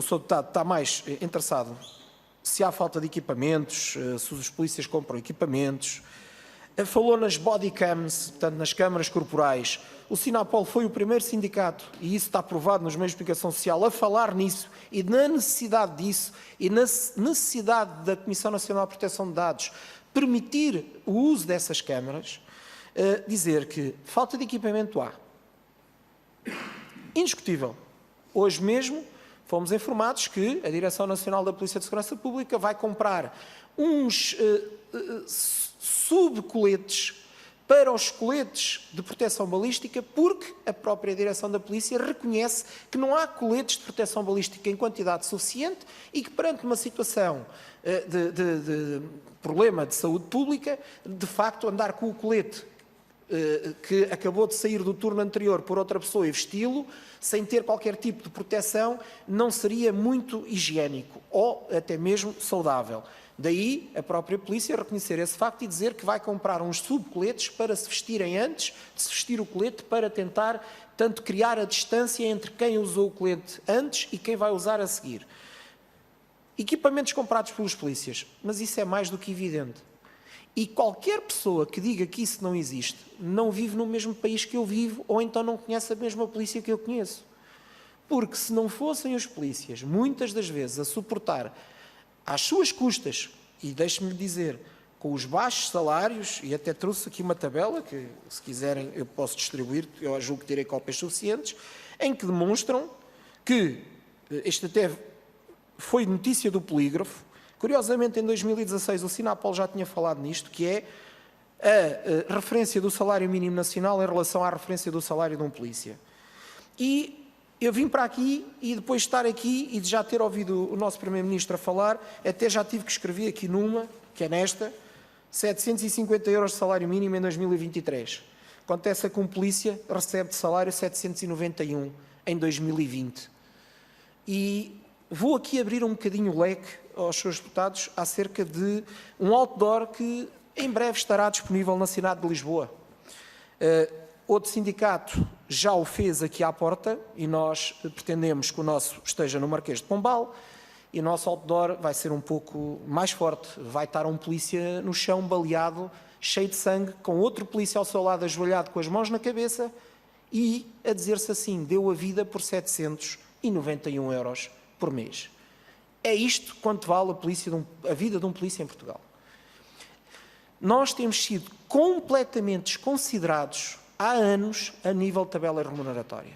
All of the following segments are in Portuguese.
Sr. Deputado está mais interessado se há falta de equipamentos, se os polícias compram equipamentos. Falou nas bodycams, portanto, nas câmaras corporais. O Sinapol foi o primeiro sindicato, e isso está provado nos meios de comunicação social, a falar nisso e na necessidade disso e na necessidade da Comissão Nacional de Proteção de Dados permitir o uso dessas câmaras, dizer que falta de equipamento há. Indiscutível. Hoje mesmo fomos informados que a Direção Nacional da Polícia de Segurança Pública vai comprar uns subcoletes para os coletes de proteção balística, porque a própria Direção da Polícia reconhece que não há coletes de proteção balística em quantidade suficiente e que, perante uma situação de problema de saúde pública, de facto andar com o colete que acabou de sair do turno anterior por outra pessoa e vesti-lo, sem ter qualquer tipo de proteção, não seria muito higiênico ou até mesmo saudável. Daí a própria polícia reconhecer esse facto e dizer que vai comprar uns subcoletes para se vestirem antes de se vestir o colete, para tentar, tanto, criar a distância entre quem usou o colete antes e quem vai usar a seguir. Equipamentos comprados pelos polícias, mas isso é mais do que evidente. E qualquer pessoa que diga que isso não existe, não vive no mesmo país que eu vivo, ou então não conhece a mesma polícia que eu conheço. Porque se não fossem os polícias, muitas das vezes, a suportar às suas custas, e deixe-me dizer, com os baixos salários, e até trouxe aqui uma tabela, que se quiserem eu posso distribuir, eu julgo que terei cópias suficientes, em que demonstram que, este até foi notícia do Polígrafo, curiosamente em 2016 o Sinapol já tinha falado nisto, que é a referência do salário mínimo nacional em relação à referência do salário de um polícia. E eu vim para aqui e depois de estar aqui e de já ter ouvido o nosso Primeiro-Ministro a falar, até já tive que escrever aqui numa, que é nesta, 750 euros de salário mínimo em 2023. Acontece que um polícia recebe de salário 791 em 2020. E vou aqui abrir um bocadinho o leque aos seus deputados acerca de um outdoor que em breve estará disponível na cidade de Lisboa. Outro sindicato já o fez aqui à porta e nós pretendemos que o nosso esteja no Marquês de Pombal e o nosso outdoor vai ser um pouco mais forte. Vai estar um polícia no chão, baleado, cheio de sangue, com outro polícia ao seu lado ajoelhado com as mãos na cabeça e a dizer-se assim, deu a vida por 791 euros por mês. É isto quanto vale a vida de um polícia em Portugal. Nós temos sido completamente desconsiderados há anos a nível de tabela remuneratória.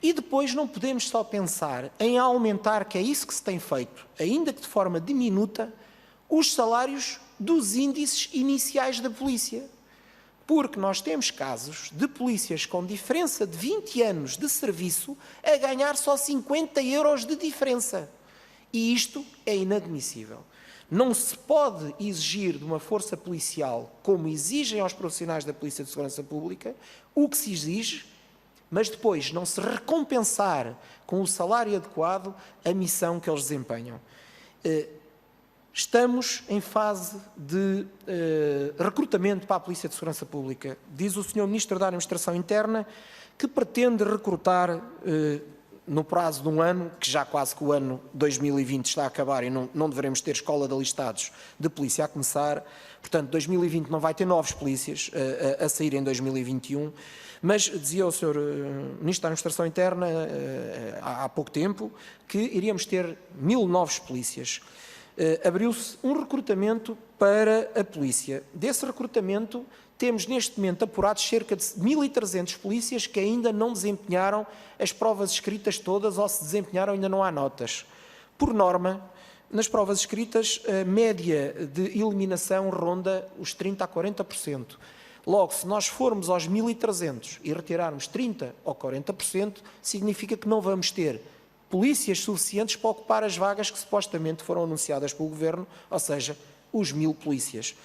E depois não podemos só pensar em aumentar, que é isso que se tem feito, ainda que de forma diminuta, os salários dos índices iniciais da polícia. Porque nós temos casos de polícias com diferença de 20 anos de serviço a ganhar só 50 euros de diferença. E isto é inadmissível. Não se pode exigir de uma força policial, como exigem aos profissionais da Polícia de Segurança Pública, o que se exige, mas depois não se recompensar com o salário adequado a missão que eles desempenham. Estamos em fase de recrutamento para a Polícia de Segurança Pública. Diz o Sr. Ministro da Administração Interna que pretende recrutar no prazo de um ano, que já quase que o ano 2020 está a acabar e não deveremos ter escola de alistados de polícia a começar. Portanto, 2020 não vai ter novos polícias a sair em 2021. Mas dizia o Sr. Ministro da Administração Interna há pouco tempo que iríamos ter 1000 novos polícias. Abriu-se um recrutamento para a polícia. Desse recrutamento temos neste momento apurados cerca de 1300 polícias que ainda não desempenharam as provas escritas todas ou se desempenharam ainda não há notas. Por norma, nas provas escritas a média de eliminação ronda os 30% a 40%. Logo, se nós formos aos 1300 e retirarmos 30% ou 40%, significa que não vamos ter polícias suficientes para ocupar as vagas que supostamente foram anunciadas pelo Governo, ou seja, os 1000 polícias.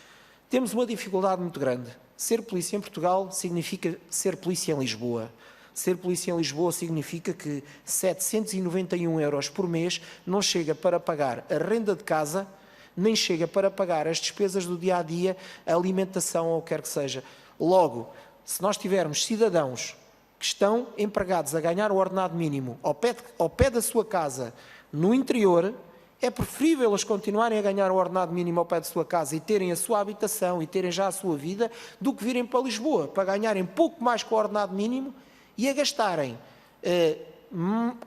Temos uma dificuldade muito grande. Ser polícia em Portugal significa ser polícia em Lisboa. Ser polícia em Lisboa significa que 791 euros por mês não chega para pagar a renda de casa, nem chega para pagar as despesas do dia-a-dia, a alimentação ou o que quer que seja. Logo, se nós tivermos cidadãos que estão empregados a ganhar o ordenado mínimo ao pé da sua casa, No interior, é preferível eles continuarem a ganhar o ordenado mínimo ao pé de sua casa e terem a sua habitação e terem já a sua vida, do que virem para Lisboa, para ganharem pouco mais que o ordenado mínimo e a gastarem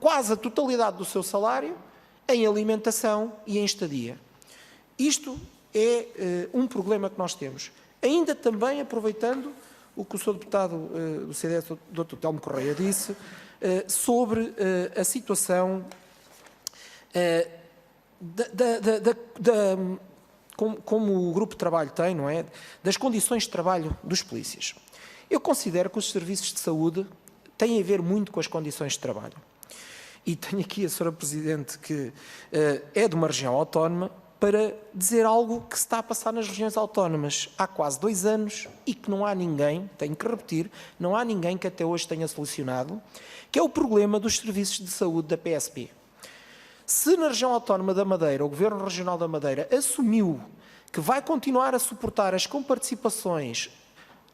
quase a totalidade do seu salário em alimentação e em estadia. Isto é um problema que nós temos. Ainda também, aproveitando o que o Sr. Deputado do CDS, Dr. Telmo Correia, disse sobre a situação como o grupo de trabalho tem, não é? Das condições de trabalho dos polícias. Eu considero que os serviços de saúde têm a ver muito com as condições de trabalho. E tenho aqui a Sra. Presidente, que é de uma região autónoma, para dizer algo que se está a passar nas regiões autónomas há quase 2 anos e que não há ninguém, tenho que repetir, não há ninguém que até hoje tenha solucionado, que é o problema dos serviços de saúde da PSP. Se na região autónoma da Madeira, o Governo Regional da Madeira assumiu que vai continuar a suportar as comparticipações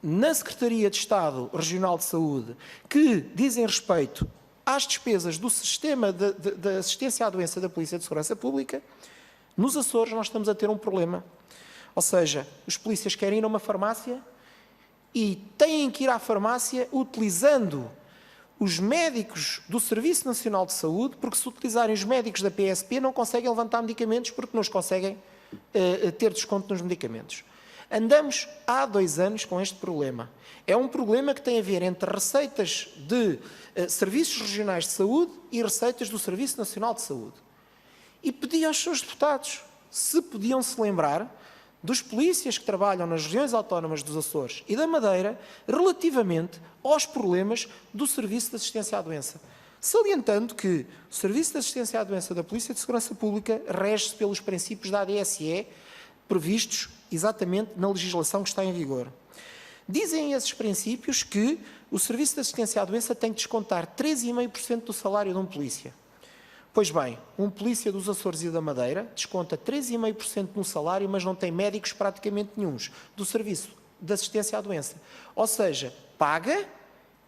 na Secretaria de Estado Regional de Saúde que dizem respeito às despesas do sistema de assistência à doença da Polícia de Segurança Pública, nos Açores nós estamos a ter um problema. Ou seja, os polícias querem ir a uma farmácia e têm que ir à farmácia utilizando os médicos do Serviço Nacional de Saúde, porque se utilizarem os médicos da PSP não conseguem levantar medicamentos porque não os conseguem ter desconto nos medicamentos. Andamos há 2 anos com este problema. É um problema que tem a ver entre receitas de serviços regionais de saúde e receitas do Serviço Nacional de Saúde. E pedi aos seus deputados se podiam se lembrar dos polícias que trabalham nas regiões autónomas dos Açores e da Madeira relativamente aos problemas do Serviço de Assistência à Doença. Salientando que o Serviço de Assistência à Doença da Polícia de Segurança Pública rege-se pelos princípios da ADSE previstos exatamente na legislação que está em vigor. Dizem esses princípios que o Serviço de Assistência à Doença tem que descontar 3,5% do salário de um polícia. Pois bem, um polícia dos Açores e da Madeira desconta 3,5% no salário, mas não tem médicos praticamente nenhuns do Serviço de Assistência à Doença. Ou seja, paga,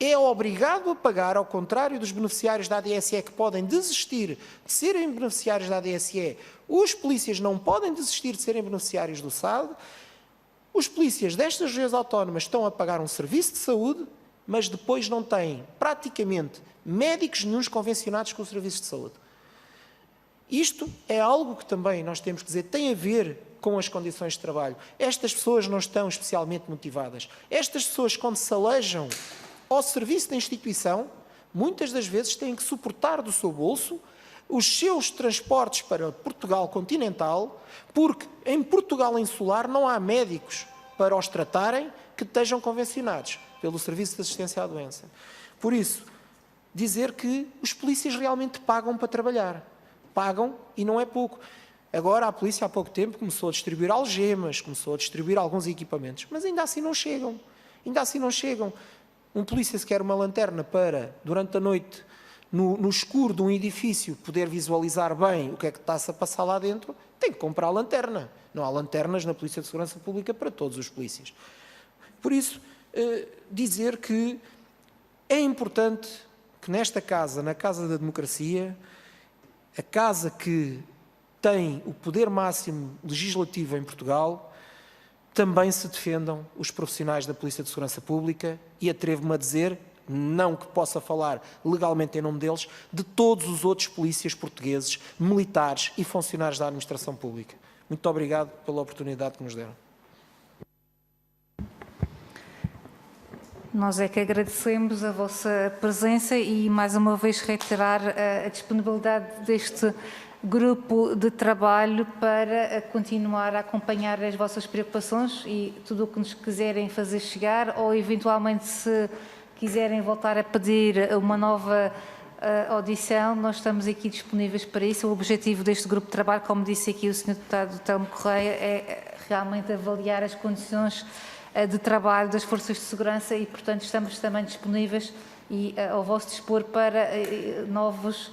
é obrigado a pagar, ao contrário dos beneficiários da ADSE que podem desistir de serem beneficiários da ADSE, os polícias não podem desistir de serem beneficiários do SAD. Os polícias destas regiões autónomas estão a pagar um serviço de saúde, mas depois não têm praticamente médicos nenhuns convencionados com o serviço de saúde. Isto é algo que também nós temos que dizer, tem a ver com as condições de trabalho. Estas pessoas não estão especialmente motivadas. Estas pessoas, quando se alejam ao serviço da instituição, muitas das vezes têm que suportar do seu bolso os seus transportes para Portugal continental, porque em Portugal insular não há médicos para os tratarem que estejam convencionados pelo Serviço de Assistência à Doença. Por isso, dizer que os polícias realmente pagam para trabalhar. Pagam e não é pouco. Agora a polícia há pouco tempo começou a distribuir algemas, começou a distribuir alguns equipamentos, mas ainda assim não chegam. Ainda assim não chegam. Um polícia se quer uma lanterna para, durante a noite, no escuro de um edifício, poder visualizar bem o que é que está-se a passar lá dentro, tem que comprar a lanterna. Não há lanternas na Polícia de Segurança Pública para todos os polícias. Por isso, dizer que é importante que nesta casa, na Casa da Democracia, a casa que tem o poder máximo legislativo em Portugal, também se defendam os profissionais da Polícia de Segurança Pública e atrevo-me a dizer, não que possa falar legalmente em nome deles, de todos os outros polícias portugueses, militares e funcionários da administração pública. Muito obrigado pela oportunidade que nos deram. Nós é que agradecemos a vossa presença e, mais uma vez, reiterar a disponibilidade deste grupo de trabalho para continuar a acompanhar as vossas preocupações e tudo o que nos quiserem fazer chegar ou, eventualmente, se quiserem voltar a pedir uma nova audição, nós estamos aqui disponíveis para isso. O objetivo deste grupo de trabalho, como disse aqui o Sr. Deputado Telmo Correia, é realmente avaliar as condições de trabalho das forças de segurança e, portanto, estamos também disponíveis e ao vosso dispor para novas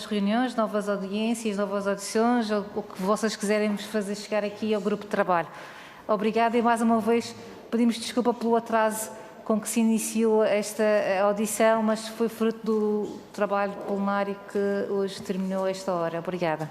reuniões, novas audiências, novas audições, ou o que vocês quiserem nos fazer chegar aqui ao grupo de trabalho. Obrigada e, mais uma vez, pedimos desculpa pelo atraso com que se iniciou esta audição, mas foi fruto do trabalho plenário que hoje terminou esta hora. Obrigada.